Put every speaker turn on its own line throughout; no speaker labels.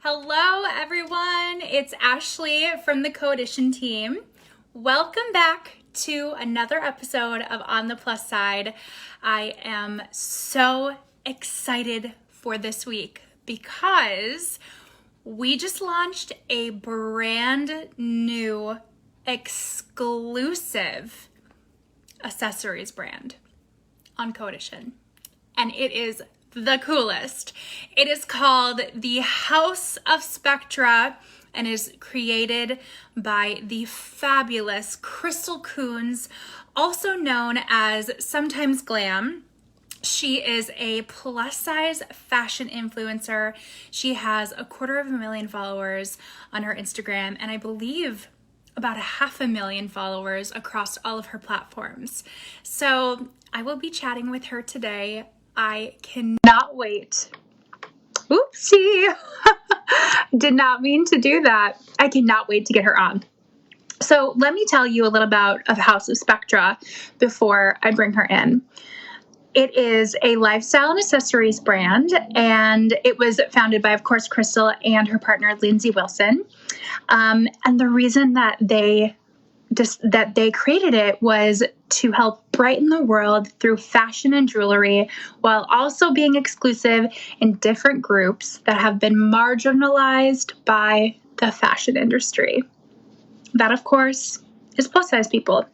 Hello, everyone. It's Ashley from the CoEdition team. Welcome back to another episode of On the Plus Side. I am so excited for this week because we just launched a brand new exclusive accessories brand on CoEdition, and it is the coolest. It is called the House of Spectra and is created by the fabulous Crystal Coons, also known as Sometimes Glam. She is a plus size fashion influencer. She has 250,000 followers on her Instagram, and I believe about 500,000 followers across all of her platforms. So I will be chatting with her today. I cannot wait. Oopsie. Did not mean to do that. I cannot wait to get her on. So let me tell you a little about House of Spectra before I bring her in. It is a lifestyle and accessories brand, and it was founded by, of course, Crystal and her partner, Lindsay Wilson. And the reason that they created it was to help brighten the world through fashion and jewelry, while also being exclusive in different groups that have been marginalized by the fashion industry. That, of course, is plus size people.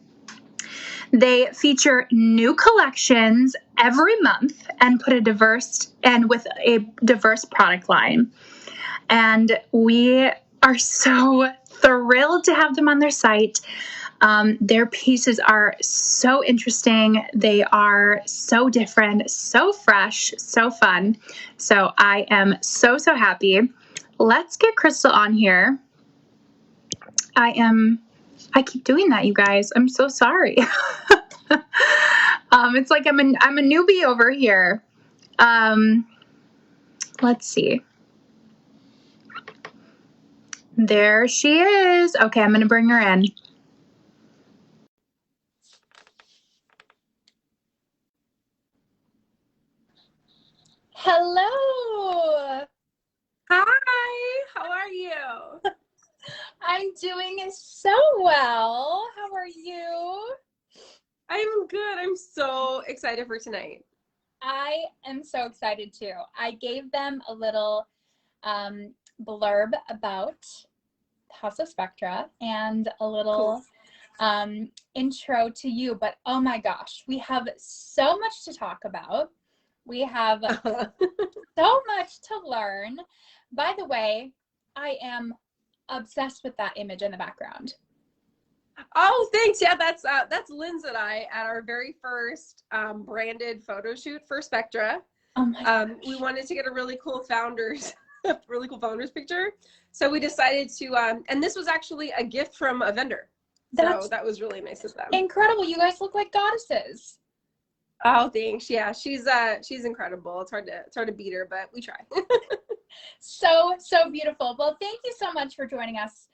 They feature new collections every month and with a diverse product line. And we are so thrilled to have them on their site. Their pieces are so interesting. They are so different, so fresh, so fun. So I am so happy. Let's get Crystal on here. I keep doing that, you guys. I'm so sorry. It's like I'm a newbie over here. Let's see. There she is. Okay, I'm going to bring her in. Hello.
Hi, how are you?
I'm doing so well. How are you?
I'm good. I'm so excited for tonight.
I am so excited too. I gave them a little blurb about House of Spectra and a little intro to you, but oh my gosh, we have so much to talk about. We have so much to learn. By the way, I am obsessed with that image in the background.
Oh, thanks. Yeah, that's Linz and I at our very first branded photo shoot for Spectra.
Oh my gosh.
We wanted to get a really cool founders picture. So we decided to and this was actually a gift from a vendor. So that was really nice of them.
Incredible. You guys look like goddesses.
Oh, thanks. Yeah, she's incredible. It's hard to beat her, but we try.
So beautiful. Well, thank you so much for joining us.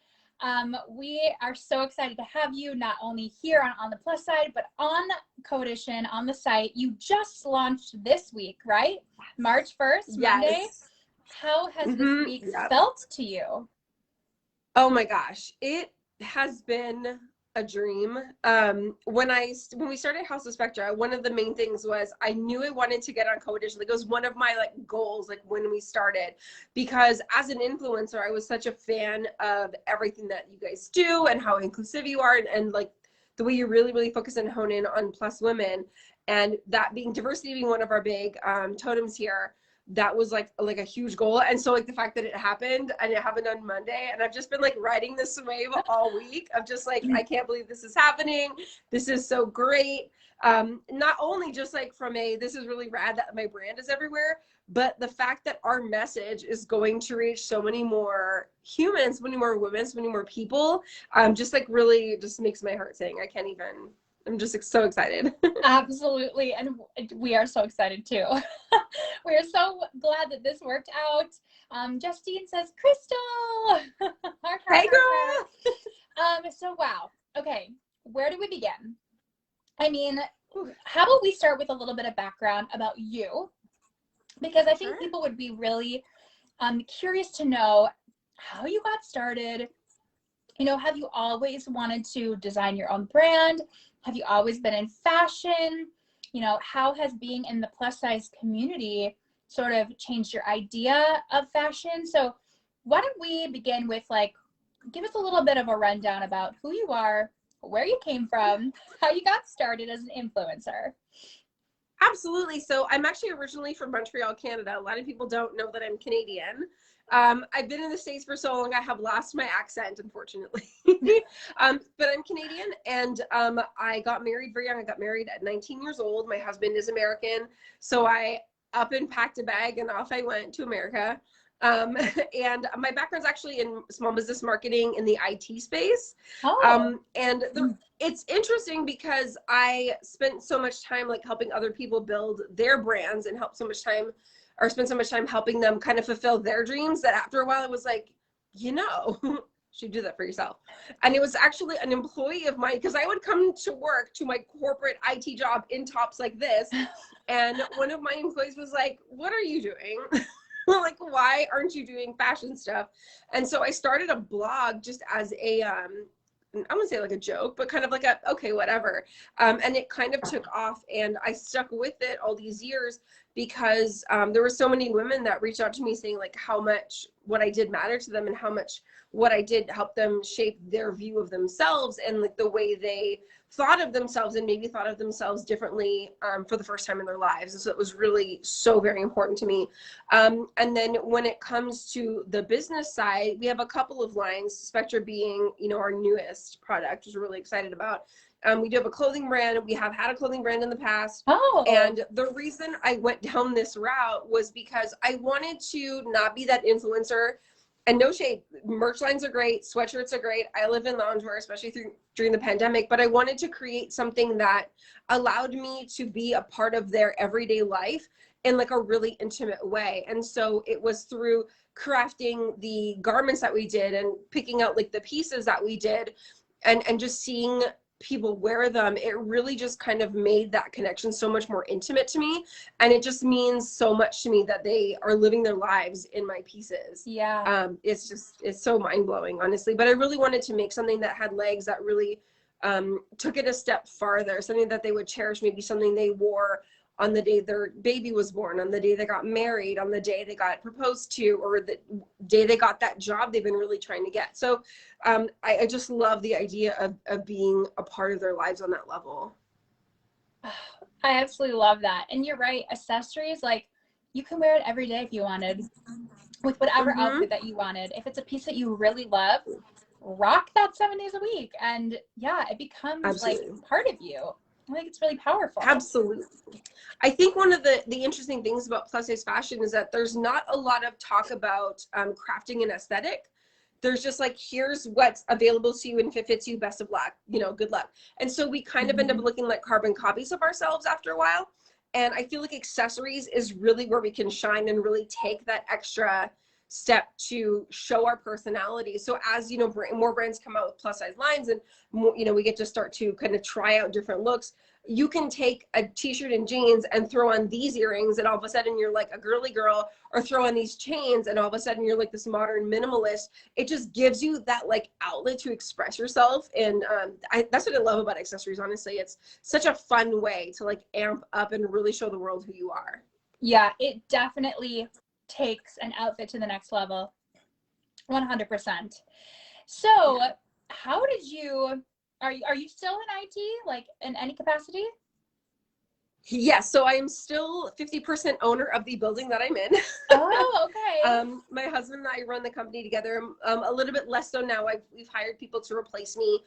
We are so excited to have you not only here on the Plus Side, but on CoEdition on the site. You just launched this week, right? March 1st, Monday.
Yes.
How has this week felt to you?
Oh my gosh, it has been a dream. When we started House of Spectra, one of the main things was I knew I wanted to get on CoEdition. Like, it was one of my goals, when we started, because as an influencer, I was such a fan of everything that you guys do and how inclusive you are, and the way you really focus and hone in on plus women, and that being diversity being one of our big totems here. That was like a huge goal. And so the fact that it happened and it happened on Monday, and I've just been riding this wave all week of just I can't believe this is happening. This is so great. Not only just from this is really rad that my brand is everywhere, but the fact that our message is going to reach so many more humans, so many more women, so many more people, really just makes my heart sing. I'm just so excited.
Absolutely. And we are so excited too. We are so glad that this worked out. Justine says, Crystal.
Hey girl.
So wow. Okay. Where do we begin? I mean, how about we start with a little bit of background about you? Because I think people would be really I'm curious to know how you got started. You know, have you always wanted to design your own brand? Have you always been in fashion? You know, how has being in the plus size community sort of changed your idea of fashion? So why don't we begin with like, give us a little bit of a rundown about who you are, where you came from, how you got started as an influencer.
Absolutely. So I'm actually originally from Montreal, Canada. A lot of people don't know that I'm Canadian. I've been in the States for so long, I have lost my accent, unfortunately. But I'm Canadian, and I got married very young. I got married at 19 years old. My husband is American. So I up and packed a bag and off I went to America. And my background's actually in small business marketing in the IT space.
Oh,
It's interesting because I spent so much time like helping other people build their brands and spend so much time helping them kind of fulfill their dreams that after a while it was like, you know, should do that for yourself. And it was actually an employee of mine, because I would come to work to my corporate IT job in tops like this. And one of my employees was like, what are you doing? Like, why aren't you doing fashion stuff? And so I started a blog just as a, I wouldn't say like a joke, but kind of like a, okay, whatever. And it kind of took off, and I stuck with it all these years because there were so many women that reached out to me saying like how much what I did mattered to them, and how much what I did helped them shape their view of themselves and like the way they thought of themselves, and maybe thought of themselves differently for the first time in their lives. And so it was really so very important to me. And then when it comes to the business side, we have a couple of lines, Spectra being, you know, our newest product, which we're really excited about. We do have a clothing brand. We have had a clothing brand in the past.
oh,
And the reason I went down this route was because I wanted to not be that influencer. And no shade, merch lines are great, sweatshirts are great. I live in loungewear, especially during the pandemic, but I wanted to create something that allowed me to be a part of their everyday life in like a really intimate way. And so it was through crafting the garments that we did and picking out like the pieces that we did, and just seeing people wear them, it really just kind of made that connection so much more intimate to me. And it just means so much to me that they are living their lives in my pieces.
yeah.
It's so mind-blowing, honestly. But I really wanted to make something that had legs, that really took it a step farther, something that they would cherish, maybe something they wore on the day their baby was born, on the day they got married, on the day they got proposed to, or the day they got that job they've been really trying to get. So I just love the idea of being a part of their lives on that level.
I absolutely love that. And you're right, accessories, like you can wear it every day if you wanted, with whatever
Mm-hmm.
outfit that you wanted. If it's a piece that you really love, rock that 7 days a week. And yeah, it becomes like
Absolutely.
part of you. I think it's really powerful.
Absolutely. I think one of the interesting things about plus size fashion is that there's not a lot of talk about crafting and aesthetic. There's just like, here's what's available to you, and if it fits you, best of luck, you know, good luck. And so we kind of end up looking like carbon copies of ourselves after a while. And I feel like accessories is really where we can shine and really take that extra step to show our personality. So as you know, more brands come out with plus size lines, and more, you know, we get to start to kind of try out different looks. You can take a t-shirt and jeans and throw on these earrings, and all of a sudden you're like a girly girl, or throw on these chains and all of a sudden you're like this modern minimalist. It just gives you that like outlet to express yourself. And that's what I love about accessories, honestly. It's such a fun way to like amp up and really show the world who you are.
Yeah, it definitely takes an outfit to the next level. 100%. So, how did you are you still in IT, like in any capacity?
Yes, so I am still 50% owner of the building that I'm in.
Oh, okay.
My husband and I run the company together. A little bit less so now. We've hired people to replace me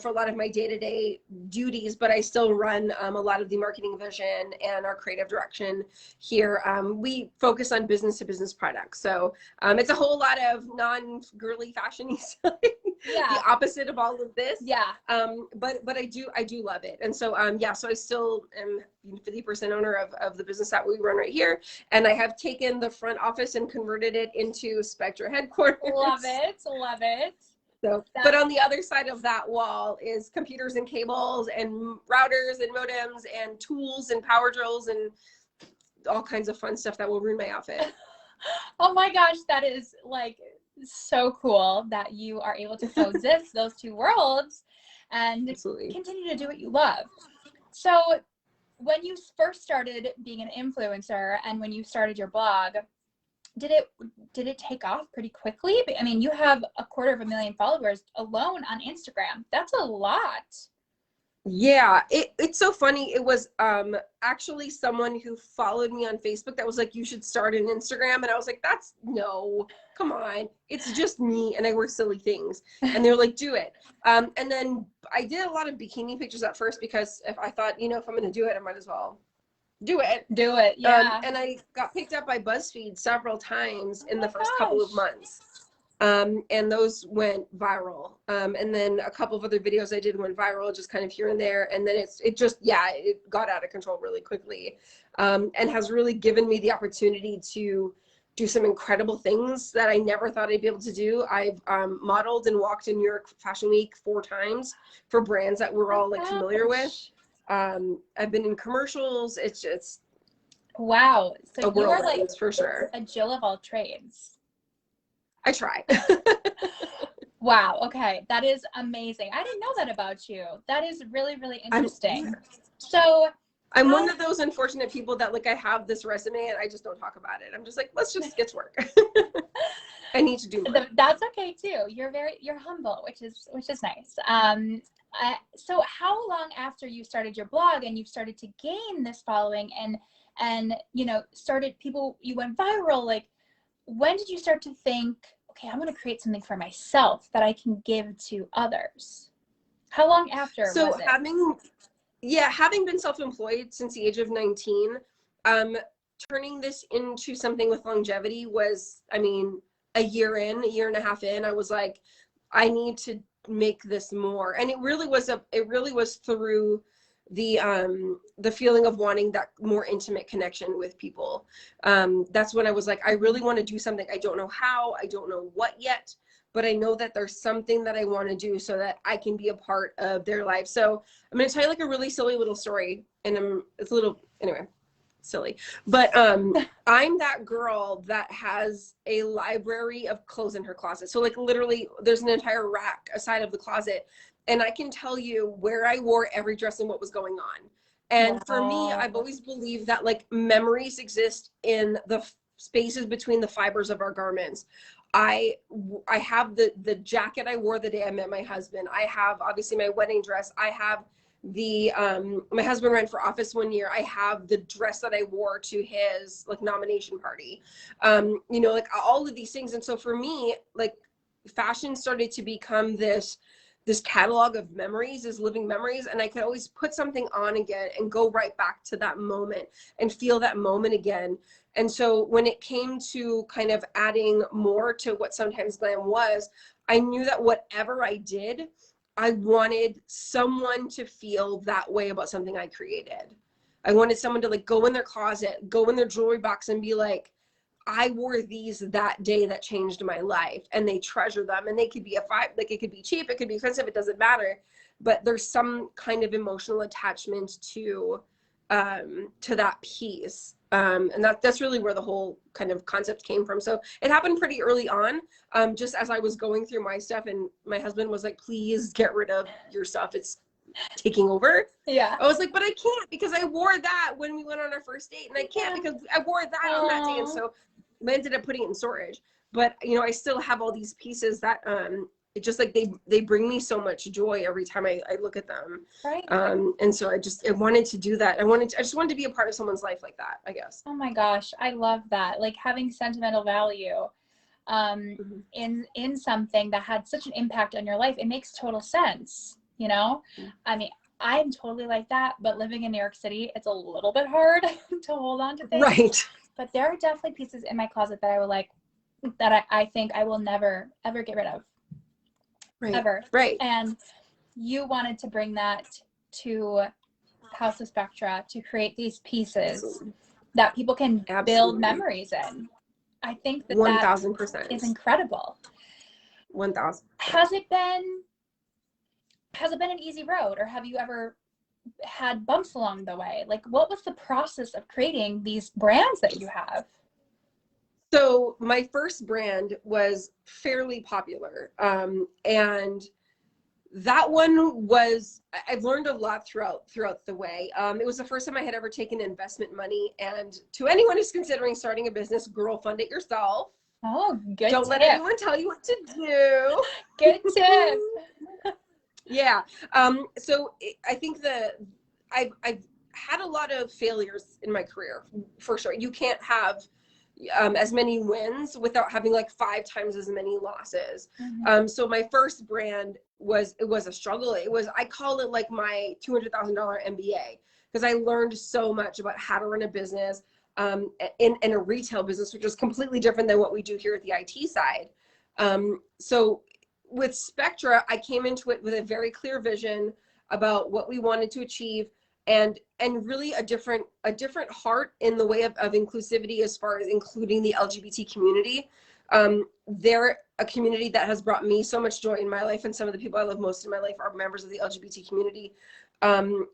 for a lot of my day-to-day duties, but I still run a lot of the marketing vision and our creative direction here. We focus on business-to-business products, so it's a whole lot of non-girly fashion-y stuff.
Yeah.
The opposite of all of this.
Yeah.
But I do love it. And so yeah, so I still am 50% owner of the business that we run right here. And I have taken the front office and converted it into Spectra headquarters.
Love it. Love it.
So, but on the other side of that wall is computers and cables and routers and modems and tools and power drills and all kinds of fun stuff that will ruin my outfit.
Oh my gosh, that is like so cool that you are able to coexist those two worlds and
Absolutely.
continue to do what you love. So when you first started being an influencer and when you started your blog, did it take off pretty quickly? I mean, you have 250,000 followers alone on Instagram. That's a lot.
Yeah, it's so funny. It was actually someone who followed me on Facebook that was like, you should start an Instagram. And I was like, no, come on. It's just me and I wear silly things. And they were like, do it. And then I did a lot of bikini pictures at first because if I thought, if I'm going to do it, I might as well do it.
Yeah.
And I got picked up by BuzzFeed several times in the first
gosh.
couple of months. And those went viral. And then a couple of other videos I did went viral, just kind of here and there. And then it got out of control really quickly, and has really given me the opportunity to do some incredible things that I never thought I'd be able to do. I've modeled and walked in New York Fashion Week 4 times for brands that we're all like familiar with. I've been in commercials. It's just
wow. So you are like
for sure
a Jill of all trades.
I try.
Wow. Okay. That is amazing. I didn't know that about you. That is really, really interesting. So
I'm one of those unfortunate people that like I have this resume and I just don't talk about it. I'm just like, let's just get to work. I need to do more.
That's okay too. You're humble, which is nice. So how long after you started your blog and you started to gain this following and you went viral, like when did you start to think, okay, I'm going to create something for myself that I can give to others? How long after was it?
Having been self-employed since the age of 19, turning this into something with longevity was, a year and a half in, I was like, I need to make this more. And it really was through the feeling of wanting that more intimate connection with people. That's when I was like, I really want to do something. I don't know how, I don't know what yet, but I know that there's something that I want to do so that I can be a part of their life. So I'm going to tell you like a really silly little story, and it's a little, anyway, silly, but I'm that girl that has a library of clothes in her closet. So like literally there's an entire rack aside of the closet, and I can tell you where I wore every dress and what was going on. And
wow.
For me, I've always believed that like memories exist in the spaces between the fibers of our garments. I have the jacket I wore the day I met my husband. I have obviously my wedding dress. I have my husband ran for office one year. I have the dress that I wore to his like nomination party. Like all of these things. And so for me, like fashion started to become this catalog of memories, is living memories, and I could always put something on again and go right back to that moment and feel that moment again. And so when it came to kind of adding more to what sometimes glam was, I knew that whatever I did, I wanted someone to feel that way about something I created. I wanted someone to like go in their closet, go in their jewelry box and be like, I wore these that day that changed my life, and they treasure them. And they could be like it could be cheap, it could be expensive, it doesn't matter. But there's some kind of emotional attachment to that piece. And that's really where the whole kind of concept came from. So it happened pretty early on, just as I was going through my stuff, and my husband was like, please get rid of your stuff. It's taking over.
Yeah.
I was like, but I can't because I wore that when we went on our first date, and I can't because I wore that on that day. And so I ended up putting it in storage. But I still have all these pieces that it just like they bring me so much joy every time I look at them.
Right.
And so I wanted to do that. I just wanted to be a part of someone's life like that, I guess.
Oh my gosh, I love that. Like having sentimental value in something that had such an impact on your life, it makes total sense. I'm totally like that, but living in New York City, it's a little bit hard to hold on to things.
Right.
But there are definitely pieces in my closet that I will that I think I will never, ever get rid of.
Right.
Ever.
Right.
And you wanted to bring that to House of Spectra to create these pieces
Absolutely.
that people can
Absolutely.
build memories in. I think that
1,000%
is incredible.
1,000.
Has it been an easy road, or have you ever had bumps along the way? Like, what was the process of creating these brands that you have?
So my first brand was fairly popular. And that one was, I've learned a lot throughout the way. It was the first time I had ever taken investment money. And to anyone who's considering starting a business, girl, fund it yourself.
Oh, good
Don't
tip.
let anyone tell you what to do.
Good tip.
Yeah. I think I've had a lot of failures in my career, for sure. You can't have as many wins without having like 5 times as many losses.
Mm-hmm.
So my first brand was a struggle. I call it like my $200,000 MBA, because I learned so much about how to run a business in a retail business, which is completely different than what we do here at the IT side. So with Spectra, I came into it with a very clear vision about what we wanted to achieve, and really a different heart in the way of inclusivity, as far as including the LGBT community. They're a community that has brought me so much joy in my life, and some of the people I love most in my life are members of the LGBT community.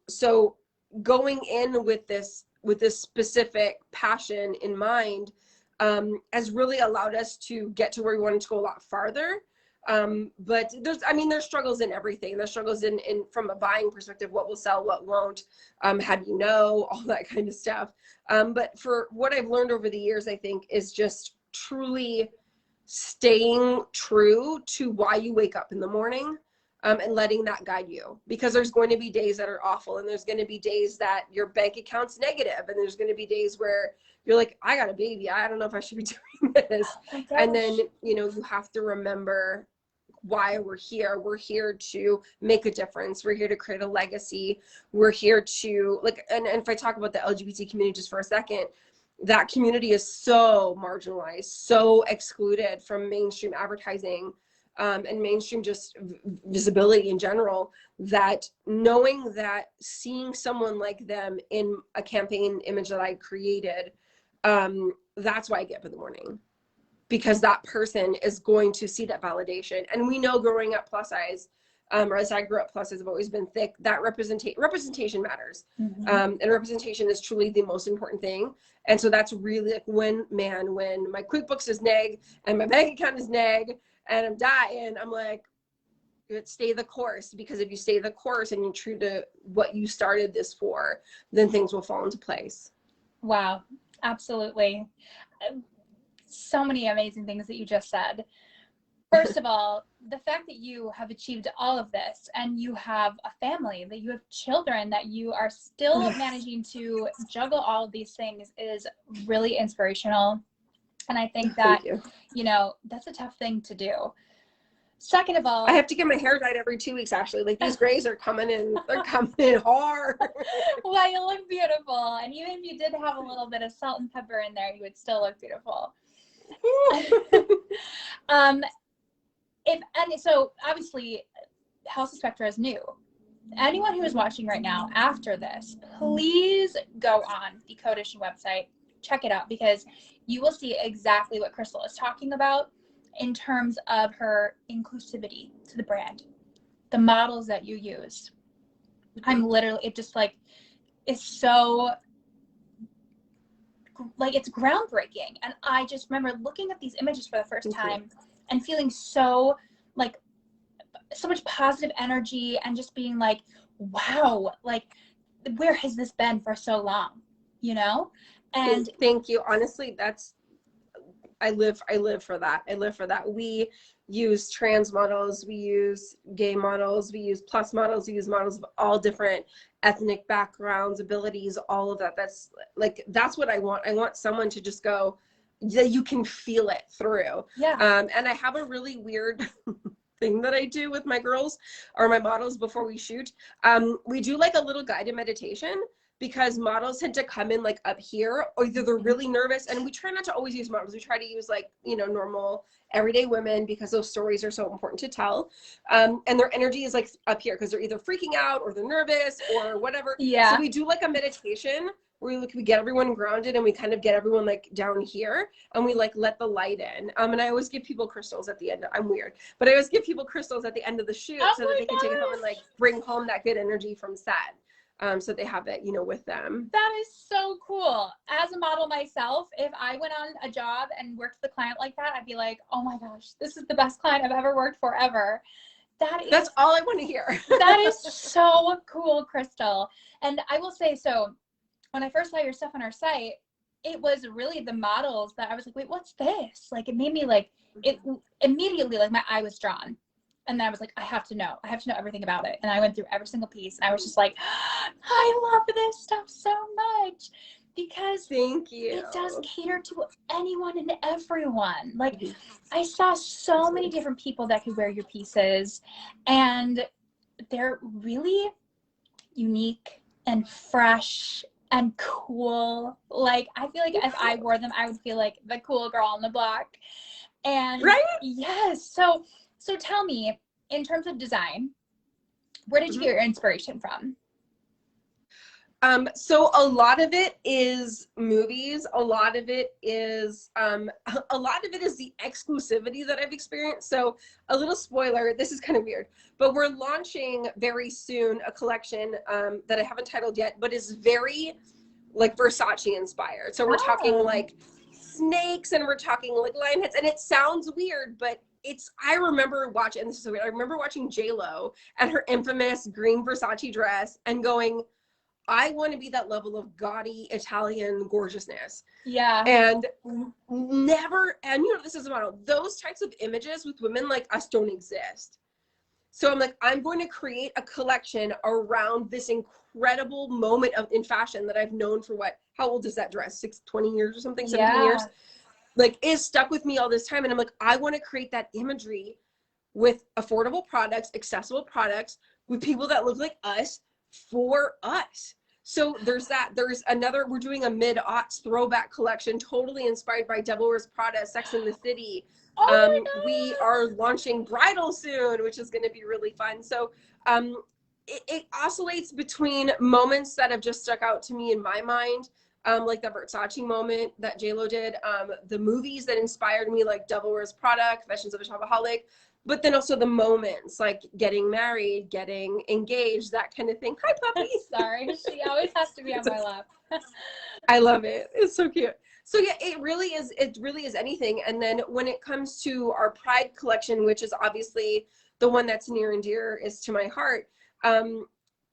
So going in with this specific passion in mind has really allowed us to get to where we wanted to go a lot farther. But there's struggles in everything. There's struggles in from a buying perspective, what will sell, what won't, how do you know, all that kind of stuff. But for what I've learned over the years, I think, is just truly staying true to why you wake up in the morning, and letting that guide you, because there's going to be days that are awful, and there's going to be days that your bank account's negative, and there's going to be days where you're like, I got a baby, I don't know if I should be doing this.
Oh,
and then you have to remember why we're here. We're here to make a difference. We're here to create a legacy. We're here to and if I talk about the LGBT community just for a second, that community is so marginalized, so excluded from mainstream advertising, and mainstream just visibility in general, that knowing that seeing someone like them in a campaign image that I created, that's why I get up in the morning, because that person is going to see that validation. And we know growing up plus size, or as I grew up plus size, have always been thick, that representation matters.
Mm-hmm.
And representation is truly the most important thing. And so that's really like when my QuickBooks is neg and my bank account is neg and I'm dying, I'm like, stay the course, because if you stay the course and you're true to what you started this for, then things will fall into place.
Wow, absolutely. So many amazing things that you just said. First of all, the fact that you have achieved all of this, and you have a family, that you have children, that you are still managing to juggle all of these things, is really inspirational. And I think that, that's a tough thing to do. Second of all,
I have to get my hair dyed every 2 weeks, actually. Like, these grays are coming in, they're coming in hard.
Well, you look beautiful. And even if you did have a little bit of salt and pepper in there, you would still look beautiful. So obviously House of Spectra is new. Anyone who is watching right now after this, please go on the CoEdition website, check it out, because you will see exactly what Crystal is talking about in terms of her inclusivity to the brand, the models that you use. I'm literally, it just it's so it's groundbreaking. And I just remember looking at these images for the first time and feeling so much positive energy, and just being like, wow, where has this been for so long, And
thank you. Honestly, I live for that. We use trans models, we use gay models, we use plus models, we use models of all different ethnic backgrounds, abilities, all of that. That's what I want. I want someone to just go, that you can feel it through.
Yeah.
And I have a really weird thing that I do with my girls or my models before we shoot. We do a little guided meditation, because models tend to come in up here, or either they're really nervous, and we try not to always use models. We try to use normal everyday women, because those stories are so important to tell. And their energy is up here, because they're either freaking out or they're nervous or whatever.
Yeah.
So we do a meditation where we get everyone grounded, and we kind of get everyone down here, and we let the light in. And I always give people crystals at the end. I'm weird, but I always give people crystals at the end of the shoot, so that they can take it home and bring home that good energy from set. so they have it, you know, with them.
That is so cool. As a model myself, if I went on a job and worked with a client like that, I'd be like, oh my gosh, this is the best client I've ever worked for ever.
That's all I want to hear.
That is so cool, Crystal. And I will say, so when I first saw your stuff on our site, it was really the models that I was like, wait, what's this? Like, it made me like, it immediately, like my eye was drawn. And then I was like, I have to know everything about it. And I went through every single piece and I was just like, I love this stuff so much because
thank you.
It does cater to anyone and everyone. Like I saw so many different people that could wear your pieces and they're really unique and fresh and cool. Like I feel like if I wore them, I would feel like the cool girl on the block. And
right?
Yes. So tell me, in terms of design, where did you get your inspiration from?
So a lot of it is movies. A lot of it is the exclusivity that I've experienced. So a little spoiler, this is kind of weird, but we're launching very soon a collection that I haven't titled yet, but is very like Versace inspired. So we're talking like snakes and we're talking like lion heads, and it sounds weird, but I remember watching, and this is so weird, I remember watching J-Lo and her infamous green Versace dress and going, I want to be that level of gaudy Italian gorgeousness.
Yeah.
And never, and you know, this is a model, those types of images with women like us don't exist. So I'm like, I'm going to create a collection around this incredible moment in fashion that I've known for how old is that dress? 20 years or something, 17 years? Like is stuck with me all this time. And I'm like, I want to create that imagery with affordable products, accessible products, with people that look like us, for us. So there's that. There's another, we're doing a mid-aughts throwback collection, totally inspired by Devil Wears Prada, Sex and the City. We are launching bridal soon, which is going to be really fun. So it oscillates between moments that have just stuck out to me in my mind, like the Versace moment that J-Lo did, the movies that inspired me, like Devil Wears Prada, Confessions of a Shopaholic, but then also the moments like getting married, getting engaged, that kind of thing. Hi, puppy.
Sorry, she always has to be on my lap.
I love it. It's so cute. So yeah, it really is anything. And then when it comes to our Pride collection, which is obviously the one that's near and dear is to my heart,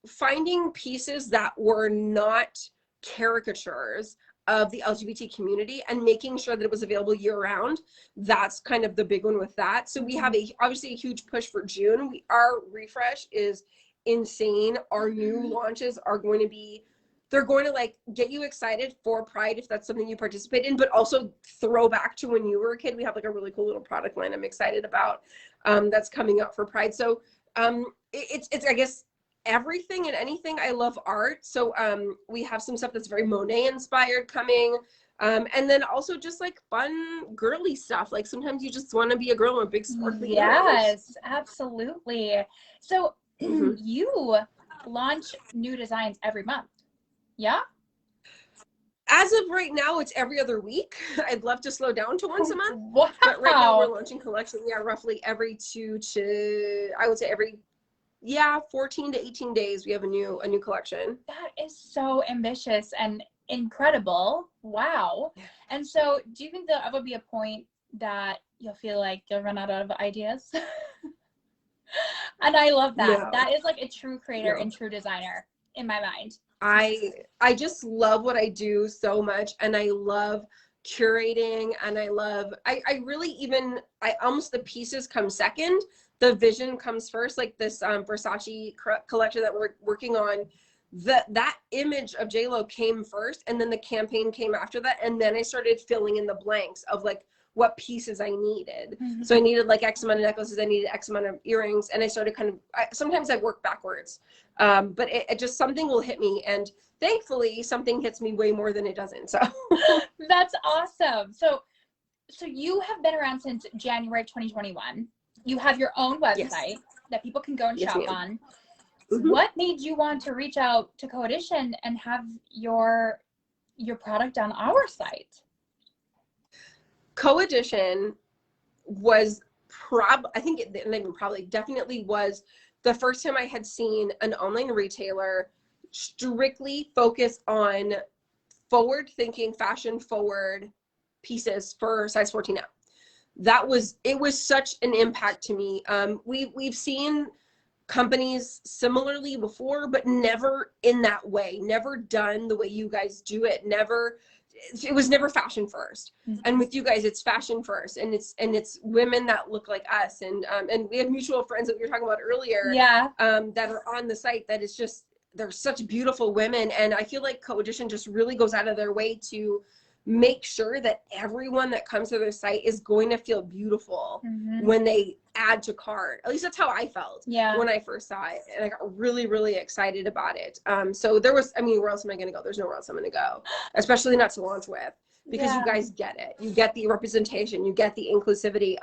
finding pieces that were not caricatures of the LGBT community and making sure that it was available year round. That's kind of the big one with that. So we have obviously a huge push for June. Our refresh is insane. Our new launches are going to be, they're going to like get you excited for Pride if that's something you participate in, but also throw back to when you were a kid. We have like a really cool little product line I'm excited about that's coming out for Pride. So it's I guess everything and anything. I love art. So we have some stuff that's very Monet inspired coming. And then also just like fun girly stuff. Like sometimes you just want to be a girl in a big sparkly earrings.
Yes, absolutely. So you launch new designs every month. Yeah?
As of right now, it's every other week. I'd love to slow down to once a month.
Wow.
But right now we're launching collection, roughly every 14 to 18 days we have a new collection.
That is so ambitious and incredible. Wow. And so do you think there'll ever be a point that you'll feel like you'll run out of ideas? And I love that. No. That is like a true creator and true designer in my mind.
I just love what I do so much, and I love curating, and I almost the pieces come second. The vision comes first, like this Versace collection that we're working on. That image of J-Lo came first, and then the campaign came after that, and then I started filling in the blanks of like what pieces I needed. So I needed like X amount of necklaces, I needed X amount of earrings, and I started sometimes I work backwards, but it just, something will hit me, and thankfully something hits me way more than it doesn't. So
that's awesome. So you have been around since January 2021. You have your own website that people can go and shop on. What made you want to reach out to CoEdition and have your product on our site?
CoEdition was definitely was the first time I had seen an online retailer strictly focus on forward thinking, fashion forward pieces for size 14 up. It was such an impact to me. We've seen companies similarly before, but never in that way, never done the way you guys do it. It was never fashion first.
Mm-hmm.
And with you guys, it's fashion first, and it's women that look like us. And we have mutual friends that we were talking about earlier,
yeah,
that are on the site that is just, they're such beautiful women. And I feel like CoEdition just really goes out of their way to make sure that everyone that comes to their site is going to feel beautiful when they add to cart. At least that's how I felt when I first saw it. And I got really, really excited about it. So there was, I mean, where else am I going to go? There's nowhere else I'm going to go, especially not to launch with, because you guys get it. You get the representation, you get the inclusivity.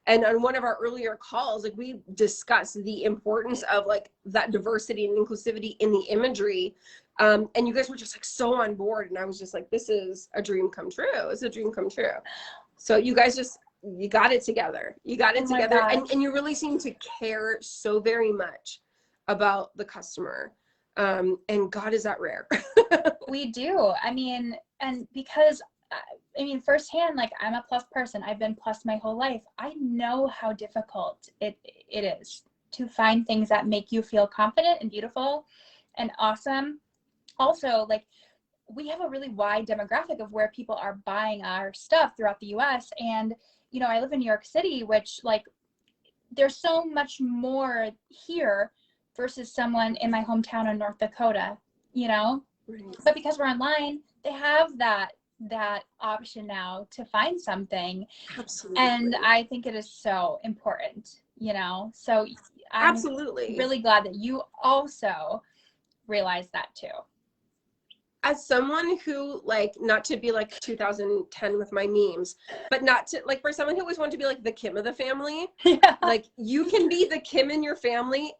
And on one of our earlier calls, like, we discussed the importance of like that diversity and inclusivity in the imagery. And you guys were just like so on board. And I was just like, this is a dream come true. It's a dream come true. So you guys just, you got it together. You got it together. And you really seem to care so very much about the customer. And God, is that rare.
We do. I mean, and because I mean, firsthand, like, I'm a plus person. I've been plus my whole life. I know how difficult it is to find things that make you feel confident and beautiful and awesome. Also, like, we have a really wide demographic of where people are buying our stuff throughout the US. And, you know, I live in New York City, which, like, there's so much more here versus someone in my hometown in North Dakota, you know? Right. But because we're online, they have that option now to find something.
Absolutely.
And I think it is so important, you know? So I'm really glad that you also realize that too.
As someone who, like, not to be like 2010 with my memes, but not to, like, for someone who always wanted to be like the Kim of the family, like, you can be the Kim in your family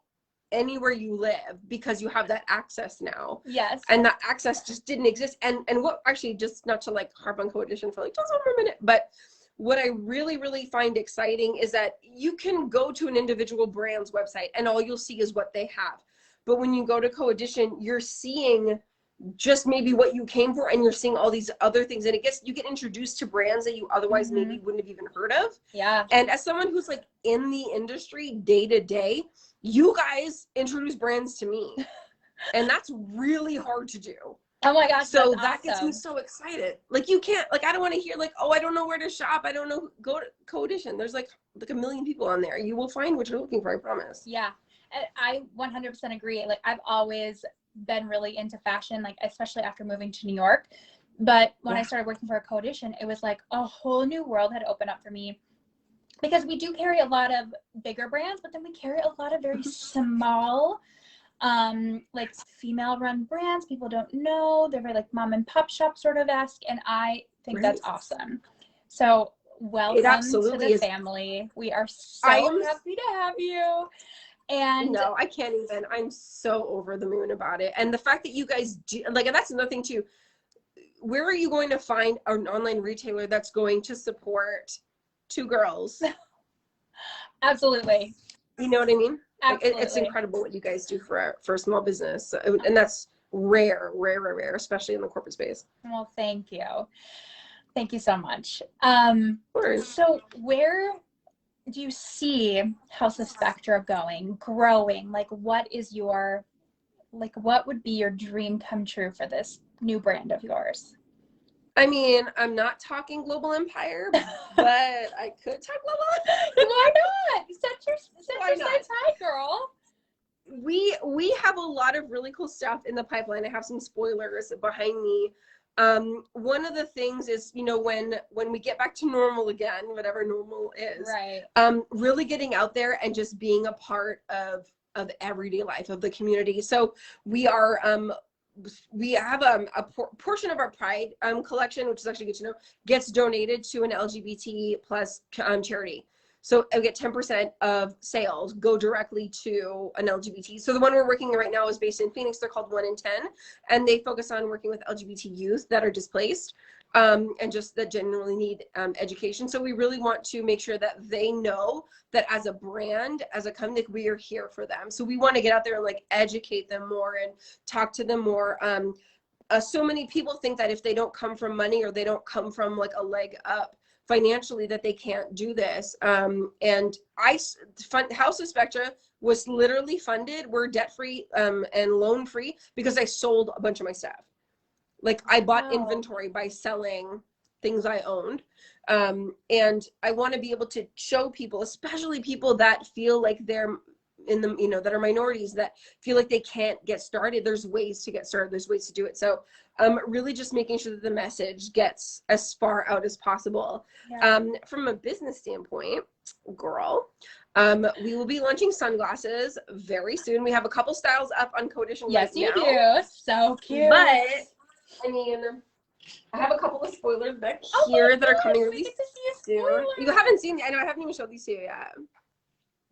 anywhere you live because you have that access now.
Yes.
And that access just didn't exist. And what, actually, just not to like harp on CoEdition for like just one more minute, but what I really, really find exciting is that you can go to an individual brand's website and all you'll see is what they have. But when you go to CoEdition, you're seeing just maybe what you came for, and you're seeing all these other things, and you get introduced to brands that you otherwise maybe wouldn't have even heard of.
Yeah.
And as someone who's like in the industry day to day, you guys introduce brands to me, and that's really hard to do.
Oh my gosh.
So that gets me so excited. Like, you can't, like, I don't want to hear like, oh, I don't know where to shop, I don't know, go to CoEdition. There's like a million people on there. You will find what you're looking for, I promise.
Yeah. I 100% agree. Like, I've always been really into fashion, like, especially after moving to New York. But when I started working for a CoEdition, it was like a whole new world had opened up for me, because we do carry a lot of bigger brands, but then we carry a lot of very small, like, female run brands. People don't know, they're very like mom and pop shop sort of esque, and I think that's awesome. So welcome to the family. We are so happy to have you. And
no, I can't even. I'm so over the moon about it. And the fact that you guys do, like, and that's another thing too. Where are you going to find an online retailer that's going to support two girls?
Absolutely.
You know what I mean?
Absolutely.
Like, it's incredible what you guys do for a small business. And that's rare, especially in the corporate space.
Well, thank you. Thank you so much. So where do you see House of Spectra growing? Like, what would be your dream come true for this new brand of yours?
I mean, I'm not talking global empire, but I could talk global.
Why not? Set your sights high, girl.
We have a lot of really cool stuff in the pipeline. I have some spoilers behind me. One of the things is, you know, when we get back to normal again, whatever normal is,
right,
really getting out there and just being a part of everyday life of the community. So we have a portion of our Pride collection, which is actually good to know, gets donated to an LGBT plus charity. So I get 10% of sales go directly to an LGBT. So the one we're working right now is based in Phoenix. They're called 1 in 10, and they focus on working with LGBT youth that are displaced. and just that generally need education. So we really want to make sure that they know that as a brand, as a company, like, we are here for them. So we want to get out there and like educate them more and talk to them more. So many people think that if they don't come from money or they don't come from like a leg up financially, that they can't do this. And House of Spectra was literally funded. We're debt free and loan free because I sold a bunch of my stuff. Like I bought inventory by selling things I owned. And I want to be able to show people, especially people that feel like they're in the, you know, that are minorities, that feel like they can't get started. There's ways to get started. There's ways to do it. So really just making sure that the message gets as far out as possible. Yeah. From a business standpoint, girl, we will be launching sunglasses very soon. We have a couple styles up on CoEdition.
Yes,
right
you
now.
do. So cute.
But I mean, I have a couple of spoilers back here that are coming really soon. You haven't seen, I know I haven't even showed these to you yet.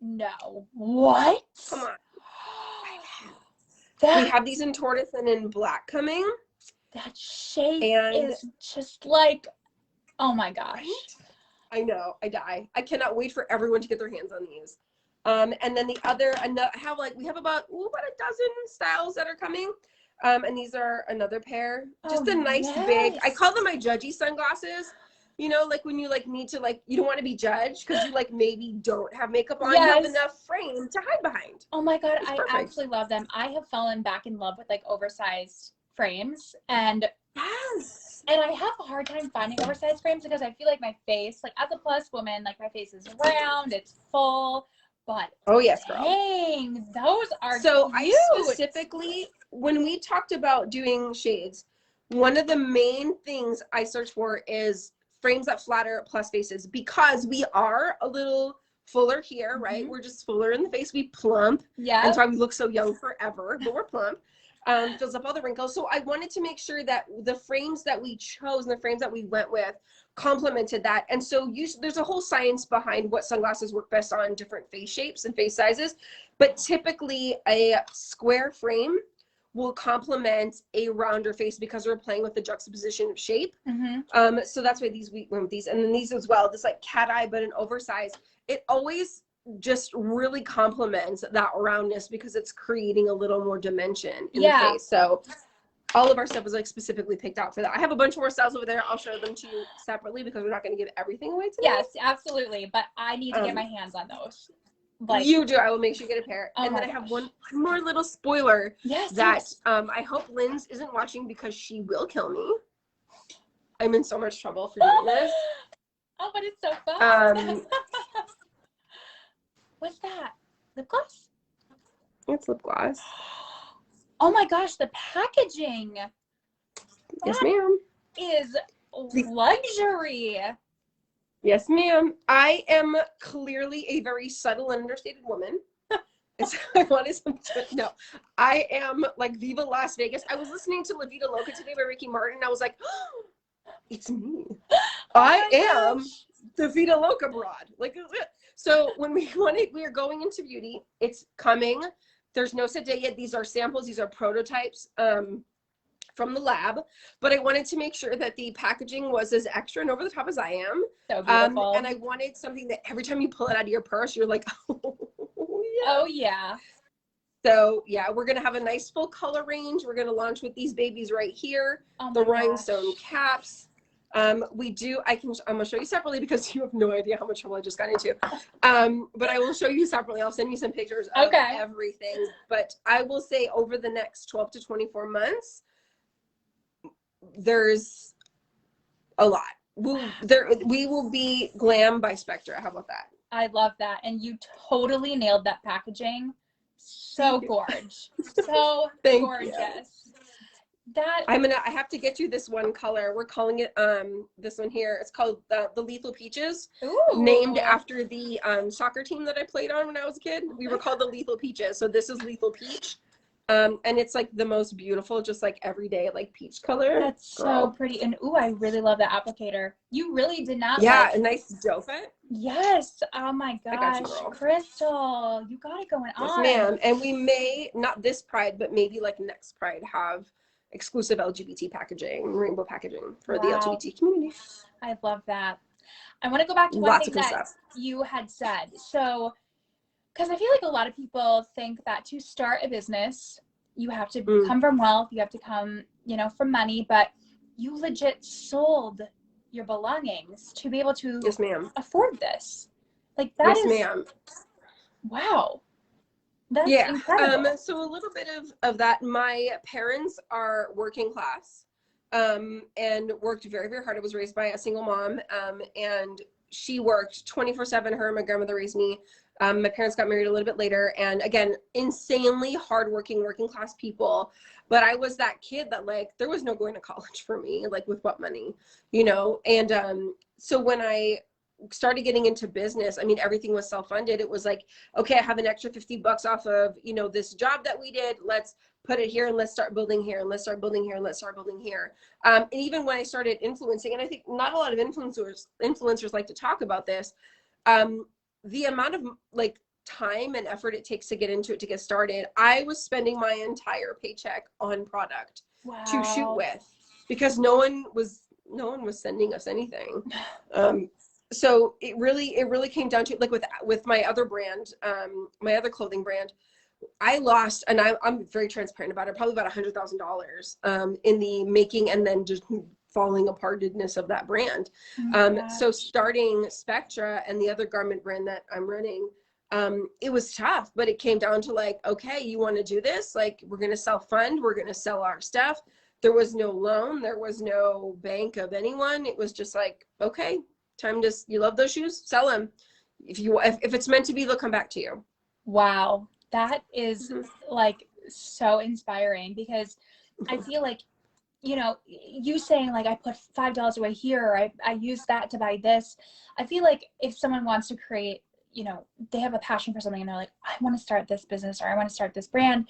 No. What?
Come on. We have these in tortoise and in black coming.
That shape is just like, oh my gosh.
Right? I know, I die. I cannot wait for everyone to get their hands on these. And then the other, we have about a dozen styles that are coming. And these are another pair. Just a nice big, I call them my judgy sunglasses. You know, like when you like need to like, you don't want to be judged because you like maybe don't have makeup on. Yes. You have enough frame to hide behind.
Oh my God, I absolutely love them. I have fallen back in love with like oversized frames, and
yes,
and I have a hard time finding oversized frames because I feel like my face, like as a plus woman, like my face is round, it's full, but
oh yes, girl.
Dang, those are
so
cute.
I specifically, when we talked about doing shades, one of the main things I search for is frames that flatter plus faces, because we are a little fuller here, right? We're just fuller in the face. We plump. Yeah. And so we look so young forever, but we're plump. Fills up all the wrinkles. So I wanted to make sure that the frames that we chose and the frames that we went with complemented that. And so there's a whole science behind what sunglasses work best on different face shapes and face sizes. But typically a square frame will complement a rounder face because we're playing with the juxtaposition of shape. So that's why we went with these. And then these as well, this like cat eye, but an oversized. It always just really complements that roundness because it's creating a little more dimension in the face. So all of our stuff is like specifically picked out for that. I have a bunch more styles over there. I'll show them to you separately because we're not going to give everything away today.
Yes, absolutely. But I need to get my hands on those.
Like, you do. I will make sure you get a pair. And then I have one more little spoiler that I hope Lynn's isn't watching because she will kill me. I'm in so much trouble for doing this.
Oh, but it's so fun. What's that? Lip gloss?
It's lip gloss.
Oh my gosh, the packaging.
Yes, ma'am.
Is luxury.
Yes, ma'am. I am clearly a very subtle and understated woman. No, I am like Viva Las Vegas. I was listening to La Vida Loca today by Ricky Martin. And I was like, oh, it's me. I am the Vida Loca broad. Like, so when we are going into beauty, it's coming. There's no set date yet. These are samples. These are prototypes. From the lab, but I wanted to make sure that the packaging was as extra and over the top as I am.
So beautiful.
And I wanted something that every time you pull it out of your purse, you're like, oh yeah.
Oh yeah.
So yeah, we're gonna have a nice full color range. We're gonna launch with these babies right here, the Rhinestone Caps. I'm gonna show you separately because you have no idea how much trouble I just got into. But I will show you separately. I'll send you some pictures of everything. But I will say over the next 12 to 24 months, there's a lot. We will be glam by Spectra. How about that?
I love that. And you totally nailed that packaging. So gorgeous. So gorgeous.
I have to get you this one color. We're calling it this one here. It's called the Lethal Peaches. Ooh. Named after the soccer team that I played on when I was a kid. We were called the Lethal Peaches. So this is Lethal Peach. And it's like the most beautiful, just like everyday like peach color.
That's so pretty. And ooh, I really love the applicator. You really did not.
Yeah, a nice doe fit.
Yes. Oh my gosh, Crystal, you got it going on.
Yes, ma'am. And we may not this Pride, but maybe like next Pride have exclusive LGBT packaging, rainbow packaging for the
Wow.
LGBT community.
I love that. I want to go back to one
Lots
thing
of cool
that
stuff.
you had said. So, because I feel like a lot of people think that to start a business, you have to come from wealth, you have to come, you know, from money, but you legit sold your belongings to be able to
Yes, ma'am.
afford this. Like that
Yes,
is,
ma'am.
wow. That's
Yeah.
incredible.
So a little bit of that. My parents are working class, and worked very, very hard. I was raised by a single mom, and she worked 24/7. Her and my grandmother raised me. My parents got married a little bit later, and again, insanely hardworking, working class people. But I was that kid that like there was no going to college for me, like with what money, you know. And so when I started getting into business, I mean, everything was self-funded. It was like, okay, I have an extra $50 off of, you know, this job that we did. Let's put it here and let's start building here and let's start building here and let's start building here. And even when I started influencing, and I think not a lot of influencers like to talk about this, the amount of like time and effort it takes to get into it, to get started. I was spending my entire paycheck on product to shoot with, because no one was sending us anything. So it really came down to like with my other brand, my other clothing brand, I lost, and I'm very transparent about it, probably about $100,000 in the making and then just falling apartedness of that brand. So starting Spectra and the other garment brand that I'm running, it was tough, but it came down to like, okay, you want to do this? Like, we're going to self-fund, we're going to sell our stuff. There was no loan, there was no bank of anyone. It was just like, okay, time to, you love those shoes, sell them. If it's meant to be, they'll come back to you.
Wow. That is like so inspiring, because I feel like, you know, you saying like, I put $5 away here, or I use that to buy this. I feel like if someone wants to create, you know, they have a passion for something and they're like, I want to start this business, or I want to start this brand.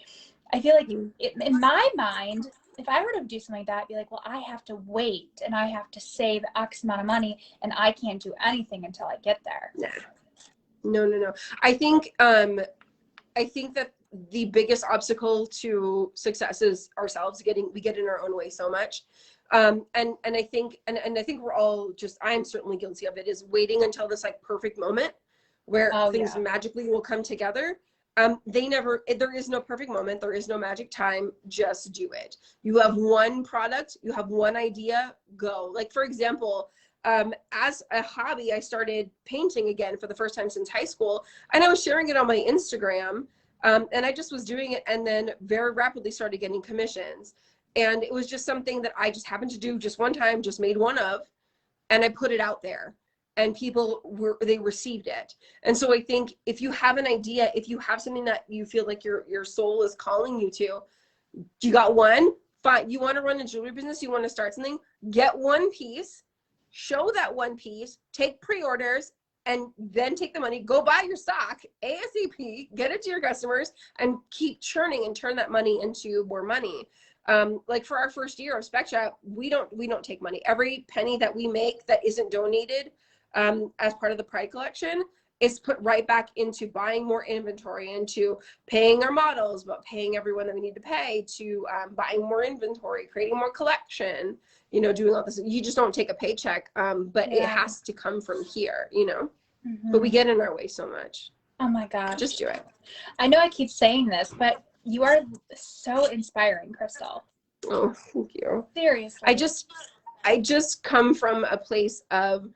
I feel like in my mind, if I were to do something like that, I'd be like, well, I have to wait and I have to save X amount of money and I can't do anything until I get there.
No. I think that the biggest obstacle to success is ourselves. We get in our own way so much. And I think we're all just, I'm certainly guilty of it, is waiting until this like perfect moment where things magically will come together. There is no perfect moment. There is no magic time. Just do it. You have one product, you have one idea, go. Like, for example, as a hobby, I started painting again for the first time since high school, and I was sharing it on my Instagram. And I just was doing it, and then very rapidly started getting commissions. And it was just something that I just happened to do just one time, just made one of, and I put it out there, and people they received it. And so I think if you have an idea, if you have something that you feel like your soul is calling you to, you got one, fine. You want to run a jewelry business, you want to start something, get one piece, show that one piece, take pre-orders, and then take the money, go buy your stock ASAP, get it to your customers, and keep churning and turn that money into more money. Like for our first year of Spectra, we don't take money. Every penny that we make that isn't donated as part of the Pride collection is put right back into buying more inventory, into paying our models, but paying everyone that we need to pay, to buying more inventory, creating more collection, you know, doing all this. You just don't take a paycheck, but it has to come from here, you know. But we get in our way so much.
Oh my gosh.
Just do it.
I know I keep saying this, but you are so inspiring, Crystal.
Oh, thank you.
Seriously.
I just come from a place of,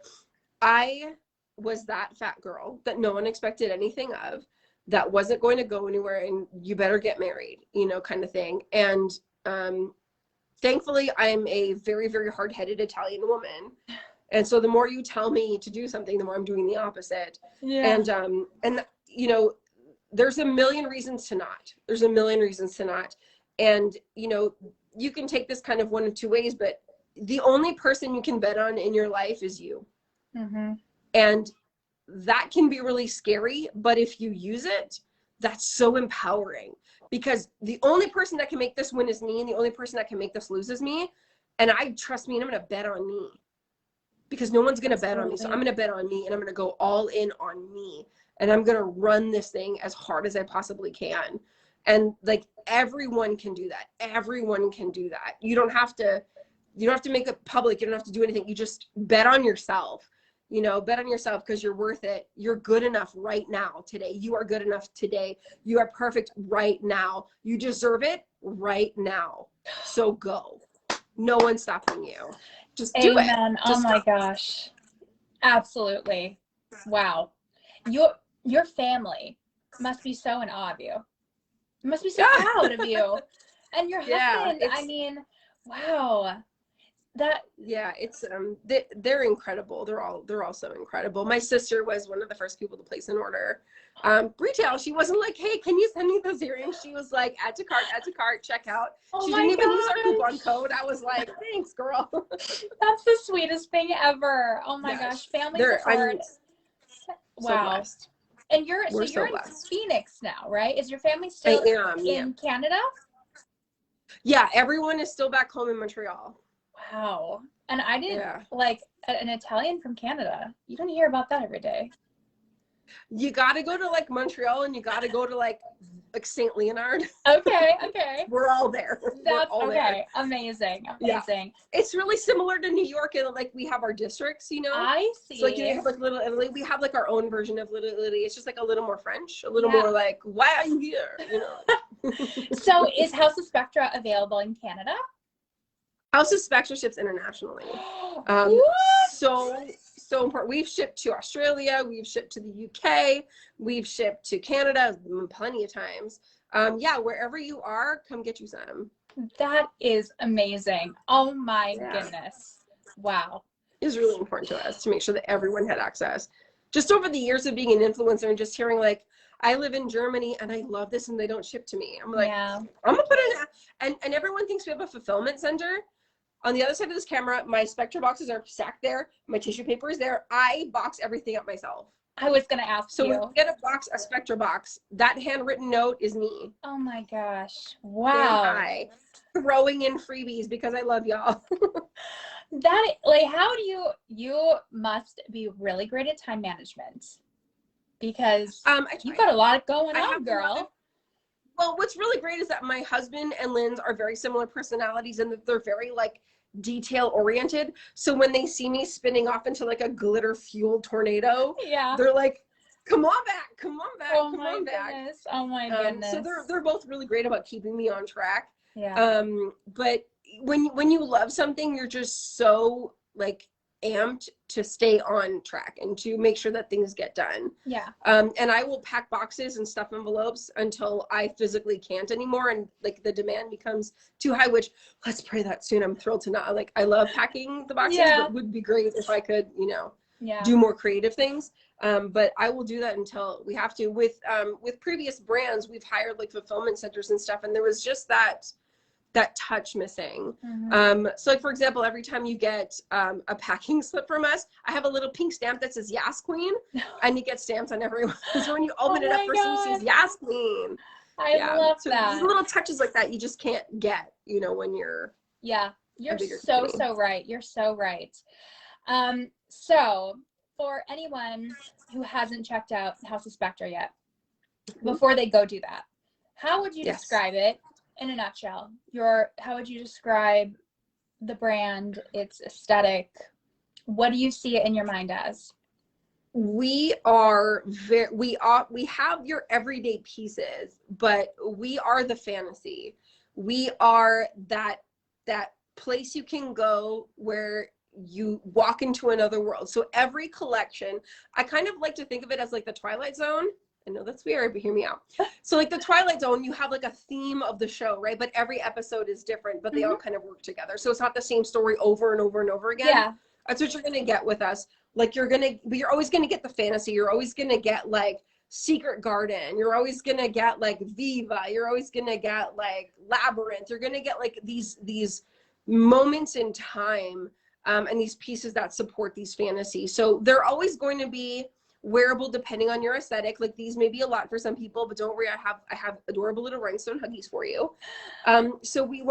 I was that fat girl that no one expected anything of, that wasn't going to go anywhere, and you better get married, you know, kind of thing. And thankfully, I'm a very, very hard-headed Italian woman. And so the more you tell me to do something, the more I'm doing the opposite. Yeah. And you know, there's a million reasons to not. There's a million reasons to not. And, you know, you can take this kind of one of two ways, but the only person you can bet on in your life is you. And that can be really scary, but if you use it, that's so empowering, because the only person that can make this win is me, and the only person that can make this lose is me. And trust me, and I'm going to bet on me, because no one's going to bet on me. So I'm going to bet on me, and I'm going to go all in on me, and I'm going to run this thing as hard as I possibly can. And like everyone can do that. Everyone can do that. You don't have to make it public. You don't have to do anything. You just bet on yourself. You know, bet on yourself because you're worth it. You're good enough right now, today. You are good enough today. You are perfect right now. You deserve it right now. So go. No one's stopping you. Just do it.
Amen.
Just
oh my
go.
gosh. Absolutely. Wow. Your family must be so in awe of you. Must be so proud of you. And your husband, I mean, wow. That
it's they're incredible. They're all so incredible. My sister was one of the first people to place an order retail. She wasn't like, hey, can you send me those earrings? She was like, add to cart, check out. She didn't even use our coupon code. I was like, thanks, girl.
That's the sweetest thing ever. Oh my gosh, family support. Wow.
So
and you're in Phoenix now, right? Is your family still in Canada?
Yeah, everyone is still back home in Montreal.
Wow. And I did like an Italian from Canada. You don't hear about that every day.
You got to go to like Montreal and you got to go to like St. Leonard.
Okay.
We're all there.
That's
all
okay.
There.
Amazing.
Yeah. It's really similar to New York and like we have our districts, you know.
I see.
So like you have like Little Italy. We have like our own version of Little Italy. It's just like a little more French, a little more like, why are you here? You know.
So is House of Spectra available in Canada?
House of Spectra ships internationally. So important. We've shipped to Australia. We've shipped to the UK. We've shipped to Canada plenty of times. Wherever you are, come get you some.
That is amazing. Oh my goodness. Wow.
It was really important to us to make sure that everyone had access. Just over the years of being an influencer and just hearing like, I live in Germany and I love this and they don't ship to me. I'm like, I'm gonna put in and everyone thinks we have a fulfillment center. On the other side of this camera, my Spectra boxes are stacked there. My tissue paper is there. I box everything up myself.
I was going to ask you.
So when you get a Spectra box, that handwritten note is me.
Oh my gosh. Wow.
Throwing in freebies because I love y'all.
How do you must be really great at time management because you've got a lot going on, girl.
Well, what's really great is that my husband and Lynn's are very similar personalities and that they're very like detail oriented. So when they see me spinning off into like a glitter fueled tornado, they're like, come on back.
Oh my goodness. Oh my goodness.
So they're both really great about keeping me on track.
Yeah.
But when you love something, you're just so like amped to stay on track and to make sure that things get done.
Yeah.
And I will pack boxes and stuff envelopes until I physically can't anymore and like the demand becomes too high, which let's pray that soon. I'm thrilled to not like I love packing the boxes, but it would be great if I could, do more creative things. But I will do that until we have to. With previous brands, we've hired like fulfillment centers and stuff, and there was just that touch missing. So like for example, every time you get a packing slip from us, I have a little pink stamp that says Yas Queen, and you get stamps on everyone. So when you open it up, first thing says Yas Queen.
I love that.
Little touches like that you just can't get, when you're
you're so right. You're so right. So for anyone who hasn't checked out House of Spectra yet, before they go do that, how would you describe it? In a nutshell, how would you describe the brand, its aesthetic? What do you see it in your mind as?
We have your everyday pieces, but we are the fantasy. We are that place you can go where you walk into another world. So every collection, I kind of like to think of it as like the Twilight Zone. I know that's weird, but hear me out. So like the Twilight Zone, you have like a theme of the show, right? But every episode is different, but they all kind of work together. So it's not the same story over and over and over again.
Yeah.
That's what you're going to get with us. Like you're always going to get the fantasy. You're always going to get like Secret Garden. You're always going to get like Viva. You're always going to get like Labyrinth. You're going to get like these moments in time and these pieces that support these fantasies. So they're always going to be wearable depending on your aesthetic. Like these may be a lot for some people, but don't worry, I have adorable little rhinestone huggies for you. So we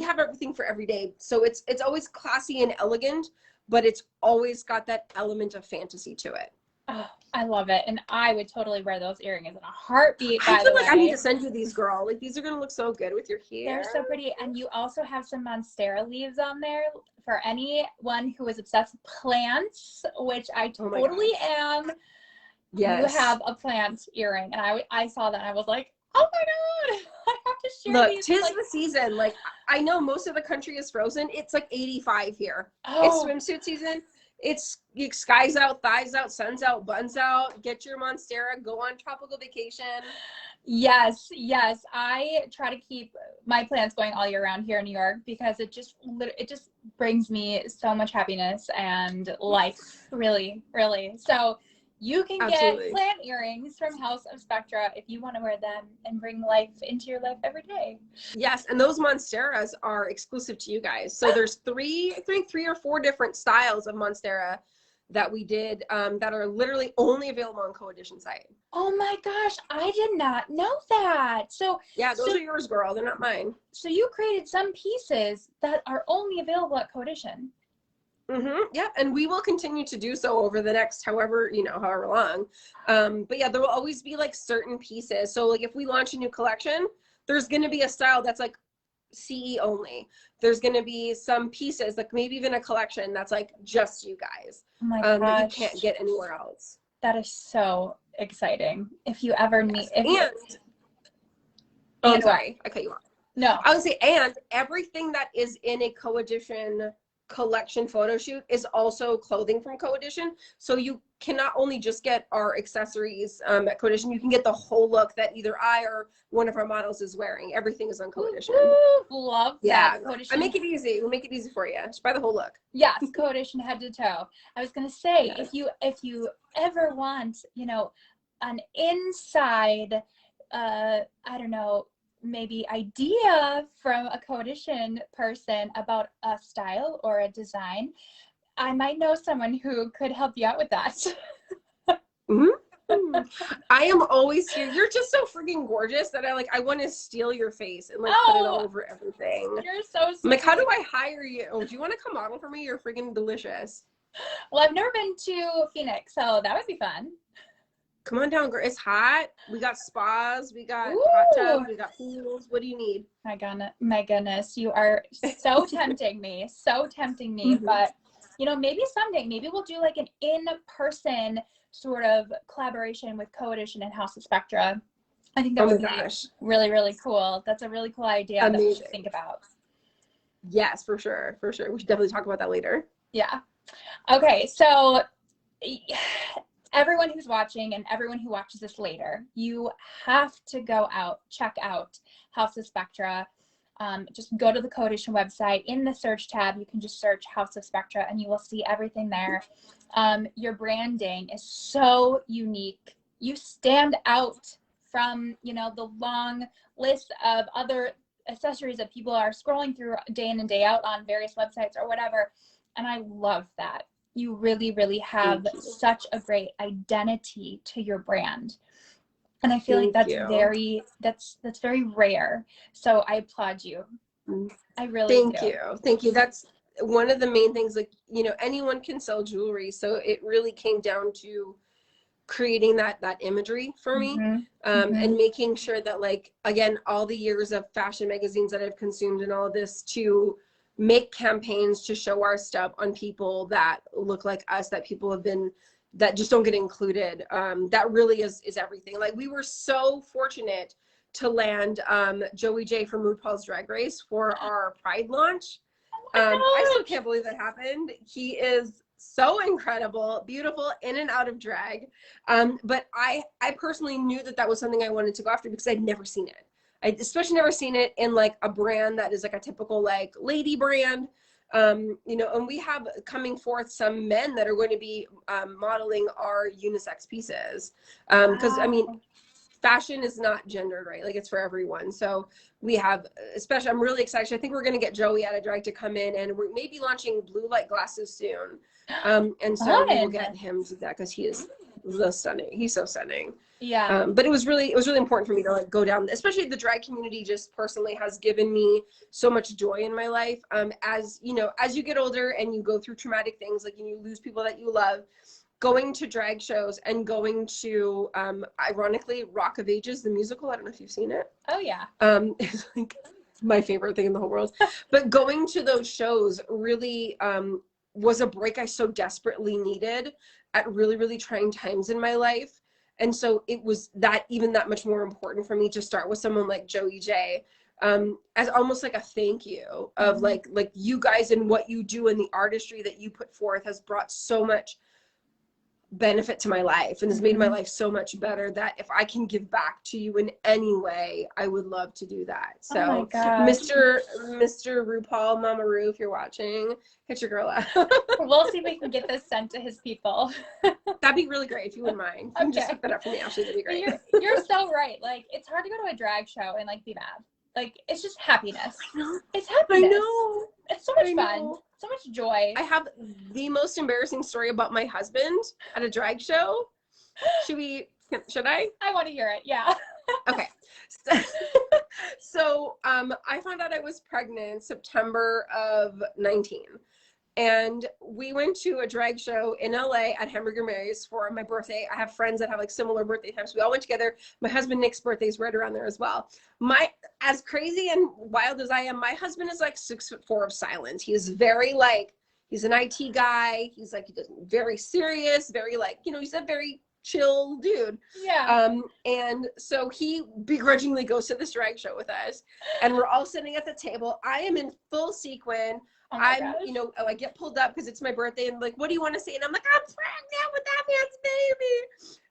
have everything for every day. So it's always classy and elegant, but it's always got that element of fantasy to it.
Oh, I love it. And I would totally wear those earrings in a heartbeat,
I
by
feel
the
like I need
way.
to send you these, girl. Like, these are gonna look so good with your
They're
hair.
so pretty. And you also have some monstera leaves on there for anyone who is obsessed with plants, which I
Oh my
totally
gosh.
am. You
Yes.
have a plant earring. And I saw that and I was like, oh my God, I have to share
Look,
these.
tis
Like,
the season. Like, I know most of the country is frozen. It's like 85 here. It's
oh,
swimsuit season. It's skies out, thighs out, sun's out, buns out. Get your monstera. Go on tropical vacation.
yes, yes. I try to keep my plants going all year round here in New York because it just brings me so much happiness and life, really, really. So you can get
Absolutely.
plant earrings from House of Spectra if you want to wear them and bring life into your life every day.
Yes, and those monsteras are exclusive to you guys. So there's three or four different styles of monstera that we did that are literally only available on CoEdition site.
Oh my gosh, I did not know that. So
Yeah, those are yours, girl. They're not mine.
so you created some pieces that are only available at CoEdition.
Yeah, and we will continue to do so over the next however long. But yeah, there will always be like certain pieces. So like if we launch a new collection, there's going to be a style that's like CE only. There's going to be some pieces, like maybe even a collection that's like just you guys,
Oh my gosh,
that you can't get anywhere else.
that is so exciting. If you ever
Yes.
need,
I'm
and what?
sorry, I cut you off.
No.
I would say, and everything that is in a CoEdition collection photo shoot is also clothing from CoEdition. So you can not only just get our accessories at CoEdition, you can get the whole look that either I or one of our models is wearing. Everything is on CoEdition.
Woo, love
Yeah,
that. CoEdition.
I make it easy. We'll make it easy for you. Just buy the whole look.
Yes, CoEdition head to toe. I was gonna say,
Yes.
if you ever want, an inside, I don't know, maybe idea from a CoEdition person about a style or a design, I might know someone who could help you out with that.
I am always here. You're just so freaking gorgeous that I want to steal your face and like put it all over everything.
You're so sweet.
I'm like, how do I hire you? Oh, do you want to come model for me? You're freaking delicious.
Well, I've never been to Phoenix, so that would be fun.
Come on down, girl. It's hot. We got spas. We got hot tubs. We got pools. What do you need?
My goodness, you are so tempting me, so tempting me. But maybe someday, maybe we'll do like an in-person sort of collaboration with CoEdition and House of Spectra. I think that would be really, really cool. That's a really cool idea that we should think about.
Yes, for sure. For sure. We should definitely talk about that later.
Yeah. Okay. So everyone who's watching and everyone who watches this later, you have to go out, check out House of Spectra. Just go to the CoEdition website. In the search tab, you can just search House of Spectra and you will see everything there. Your branding is so unique. You stand out from, the long list of other accessories that people are scrolling through day in and day out on various websites or whatever. And I love that. You really, really have such a great identity to your brand. And I feel like that's very rare. So I applaud you. I really do.
Thank you. That's one of the main things, like, anyone can sell jewelry. So it really came down to creating that imagery for me, and making sure that, like, again, all the years of fashion magazines that I've consumed and all of this, to make campaigns to show our stuff on people that look like us, that people have been, that just don't get included. That really is everything. Like, we were so fortunate to land Joey J from RuPaul's Drag Race for our Pride launch. I still can't believe that happened. He is so incredible, beautiful in and out of drag. But I personally knew that was something I wanted to go after because I'd never seen it. I especially never seen it in like a brand that is like a typical like lady brand. And we have coming forth some men that are going to be modeling our unisex pieces. Because I mean, fashion is not gendered, right? Like, it's for everyone. So we have, especially, I'm really excited. I think we're going to get Joey out of drag to come in, and we're maybe launching blue light glasses soon. And so we will get him to that because he is so stunning. He's so stunning.
Yeah.
But it was really important for me to like go down, especially the drag community just personally has given me so much joy in my life. As you get older and you go through traumatic things, like, and you lose people that you love, going to drag shows and going to, ironically, Rock of Ages, the musical. I don't know if you've seen it.
Oh yeah.
It's like my favorite thing in the whole world. But going to those shows really was a break I so desperately needed at really, really trying times in my life. And so it was that much more important for me to start with someone like Joey J, as almost like a thank you of like you guys and what you do and the artistry that you put forth has brought so much benefit to my life and has made my life so much better that if I can give back to you in any way, I would love to do that. So
oh my gosh.
Mr. RuPaul, Mama Ru, if you're watching, hit your girl up.
We'll see if we can get this sent to his people.
That'd be really great if you wouldn't mind. You can just look that up for me, Ashley. That'd be great.
You're so right. Like, it's hard to go to a drag show and like be mad. Like, it's just happiness.
I know.
It's happiness.
I know.
It's so much fun. So much joy.
I have the most embarrassing story about my husband at a drag show. Should I?
I want to hear it. Yeah.
Okay. So I found out I was pregnant September of 19. And we went to a drag show in LA at Hamburger Mary's for my birthday. I have friends that have like similar birthday times. We all went together. My husband Nick's birthday is right around there as well. As crazy and wild as I am, my husband is like 6'4" of silence. He is very like, he's an IT guy. He's like, very serious, very like, he's a very chill dude.
Yeah.
And so he begrudgingly goes to this drag show with us, and we're all sitting at the table. I am in full sequin.
Oh
I get pulled up because it's my birthday and like, what do you want to say? And I'm like, I'm pregnant with that man's baby.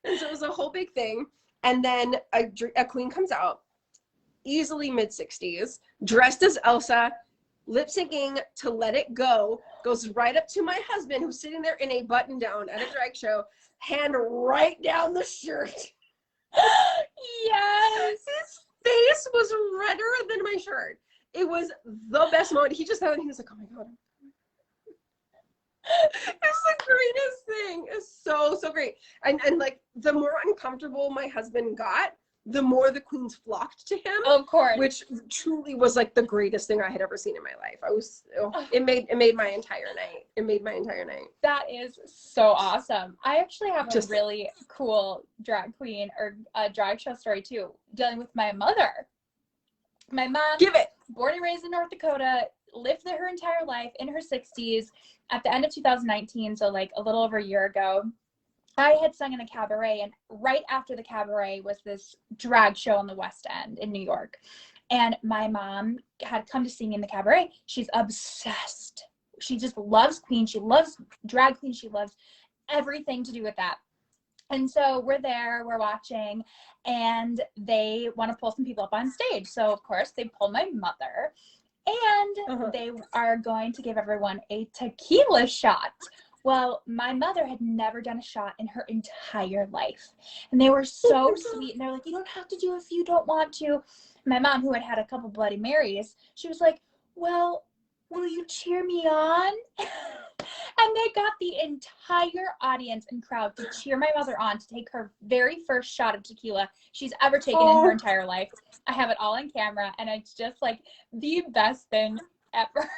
And so it was a whole big thing. And then a queen comes out, easily mid-60s, dressed as Elsa, lip syncing to Let It Go, goes right up to my husband who's sitting there in a button down at a drag show, hand right down the shirt.
Yes.
His face was redder than my shirt. It was the best moment. He just had it and he was like, oh my God. It's the greatest thing. It's so, so great. And like the more uncomfortable my husband got, the more the queens flocked to him.
Of course.
Which truly was like the greatest thing I had ever seen in my life. It made my entire night. It made my entire night.
That is so awesome. I actually have a really cool drag queen or a drag show story too, dealing with my mother. My mom, born and raised in North Dakota, lived there her entire life in her 60s. At the end of 2019, so like a little over a year ago, I had sung in a cabaret, and right after the cabaret was this drag show on the West End in New York. And my mom had come to sing in the cabaret. She's obsessed. She just loves Queen. She loves drag queen. She loves everything to do with that. And so we're there, we're watching, and they want to pull some people up on stage. So of course they pull my mother, and they are going to give everyone a tequila shot. Well, my mother had never done a shot in her entire life. And they were so sweet. And they're like, you don't have to do it if you don't want to. My mom, who had had a couple Bloody Marys, she was like, well, will you cheer me on? And they got the entire audience and crowd to cheer my mother on to take her very first shot of tequila she's ever taken in her entire life. I have it all on camera, and it's just like the best thing ever.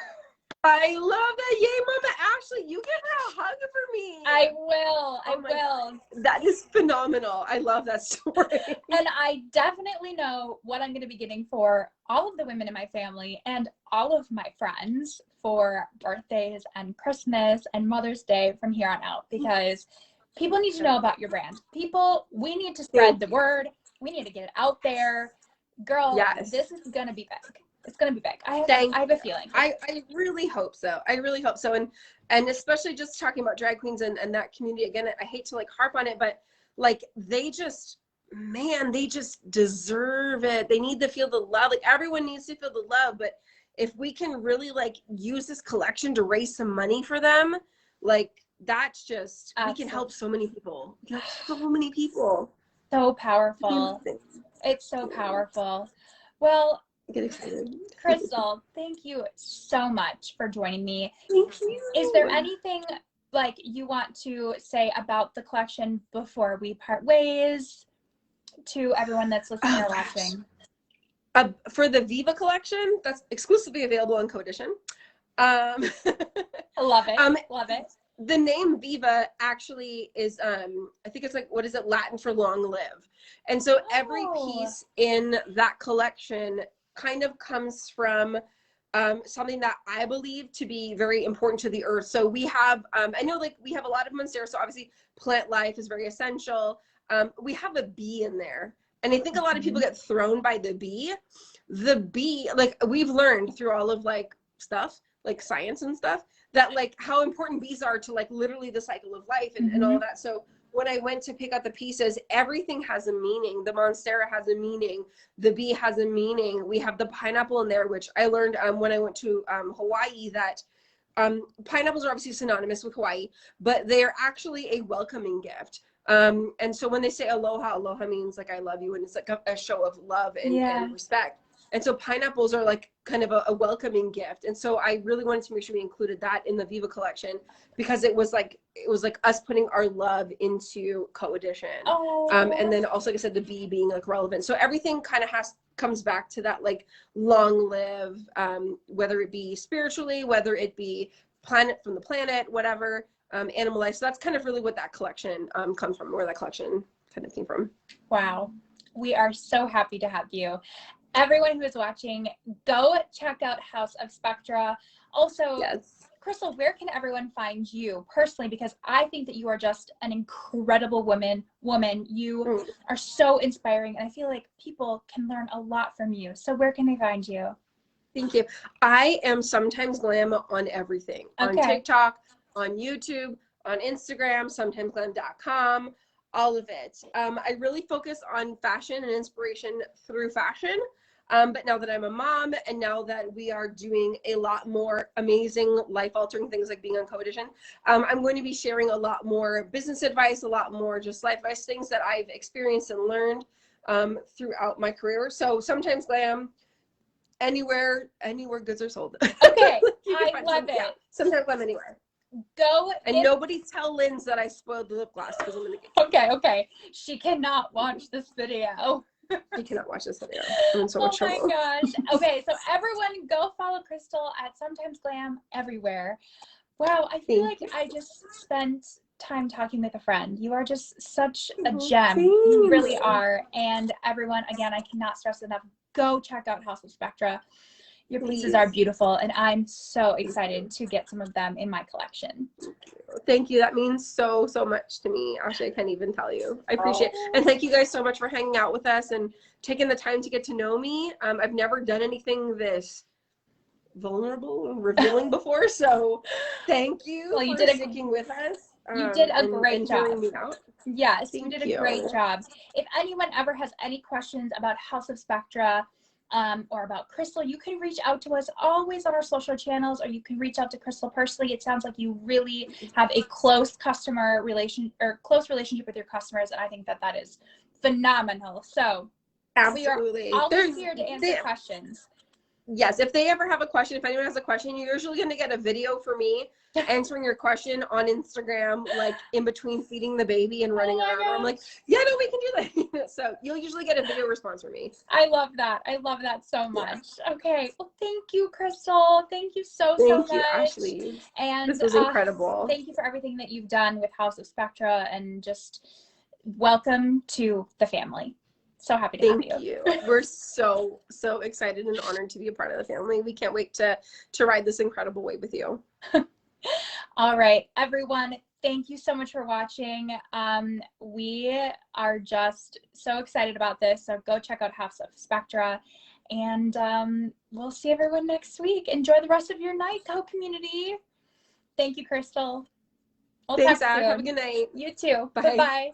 I love that. Yay, Mama Ashley. You give her a hug for me.
I will. I will.
God. That is phenomenal. I love that story.
And I definitely know what I'm going to be getting for all of the women in my family and all of my friends for birthdays and Christmas and Mother's Day from here on out, because people need to know about your brand. We need to spread the word. We need to get it out there. Girl, this is going to be big. It's going to be big. I have a feeling.
I really hope so. I really hope so. And especially just talking about drag queens and that community again, I hate to like harp on it, but like they just deserve it. They need to feel the love. Like everyone needs to feel the love. But if we can really like use this collection to raise some money for them, like that's just, we can help so many people. So many people.
So powerful. It's so powerful. Well,
get excited.
Crystal, thank you so much for joining me.
Thank you.
Is there anything like you want to say about the collection before we part ways to everyone that's listening or watching?
For the Viva collection, that's exclusively available on CoEdition.
Love it. Love it.
the name Viva actually is, I think it's like, what is it, Latin for long live. And so every piece in that collection kind of comes from something that I believe to be very important to the earth. So we have, I know like we have a lot of monstera, so obviously plant life is very essential. We have a bee in there. And I think a lot of people get thrown by the bee. The bee, like we've learned through all of like stuff, like science and stuff, that like how important bees are to like literally the cycle of life and all of that. So when I went to pick out the pieces, everything has a meaning. The monstera has a meaning. The bee has a meaning. We have the pineapple in there, which I learned when I went to Hawaii, that pineapples are obviously synonymous with Hawaii, but they are actually a welcoming gift. And so when they say aloha, aloha means like I love you, and it's like a show of love and respect. And so pineapples are like kind of a welcoming gift. And so I really wanted to make sure we included that in the Viva collection, because it was like us putting our love into CoEdition. And then also, like I said, the bee being like relevant. So everything kind of comes back to that like long live, whether it be spiritually, whether it be planet from the planet, whatever, animal life. So that's kind of really what that collection comes from, where that collection kind of came from.
Wow. We are so happy to have you. Everyone who is watching, go check out House of Spectra. Also, Crystal, where can everyone find you personally? Because I think that you are just an incredible woman. You are so inspiring, and I feel like people can learn a lot from you. So where can they find you?
Thank you. I am sometimes glam on everything. On TikTok, on YouTube, on Instagram, sometimesglam.com, all of it. I really focus on fashion and inspiration through fashion. But now that I'm a mom, and now that we are doing a lot more amazing life-altering things like being on CoEdition, I'm going to be sharing a lot more business advice, a lot more just life advice, things that I've experienced and learned throughout my career. So sometimes glam, anywhere goods are sold.
Okay, I love it.
Yeah, sometimes glam anywhere. Nobody tell Linz that I spoiled the lip gloss, because I'm gonna get
okay. She cannot watch this video.
You cannot watch this video. I'm in so much trouble.
Oh my gosh. Okay, so everyone go follow Crystal at Sometimes Glam everywhere. Wow, I feel like I just spent time talking with a friend. You are just such a gem. You really are. And everyone, again, I cannot stress enough, go check out House of Spectra. Your pieces are beautiful, and I'm so excited to get some of them in my collection.
Thank you. That means so much to me. Actually, I can't even tell you. I appreciate it. And thank you guys so much for hanging out with us and taking the time to get to know me. I've never done anything this vulnerable and revealing before, so thank you for sticking with us.
You did a great job.
Me out.
Yes, you did a great job. If anyone ever has any questions about House of Spectra, or about Crystal, you can reach out to us always on our social channels, or you can reach out to Crystal personally. It sounds like you really have a close close relationship with your customers, and I think that is phenomenal. So
absolutely,
we are always here to answer questions.
Yes, if they ever have a question, if anyone has a question, you're usually going to get a video for me answering your question on Instagram, like in between feeding the baby and running around. I'm like, yeah, no, we can do that. So you'll usually get a video response from me.
I love that. I love that so much. Yeah. Okay. Well, thank you, Crystal. Thank you so much.
Thank you, Ashley.
And
this was incredible.
Thank you for everything that you've done with House of Spectra, and just welcome to the family. So happy to have you.
Thank you. We're so excited and honored to be a part of the family. We can't wait to ride this incredible wave with you.
All right, everyone. Thank you so much for watching. We are just so excited about this. So go check out House of Spectra, and we'll see everyone next week. Enjoy the rest of your night, community. Thank you, Crystal.
Thanks, Ash. Have a good night.
You too.
Bye.
Bye-bye.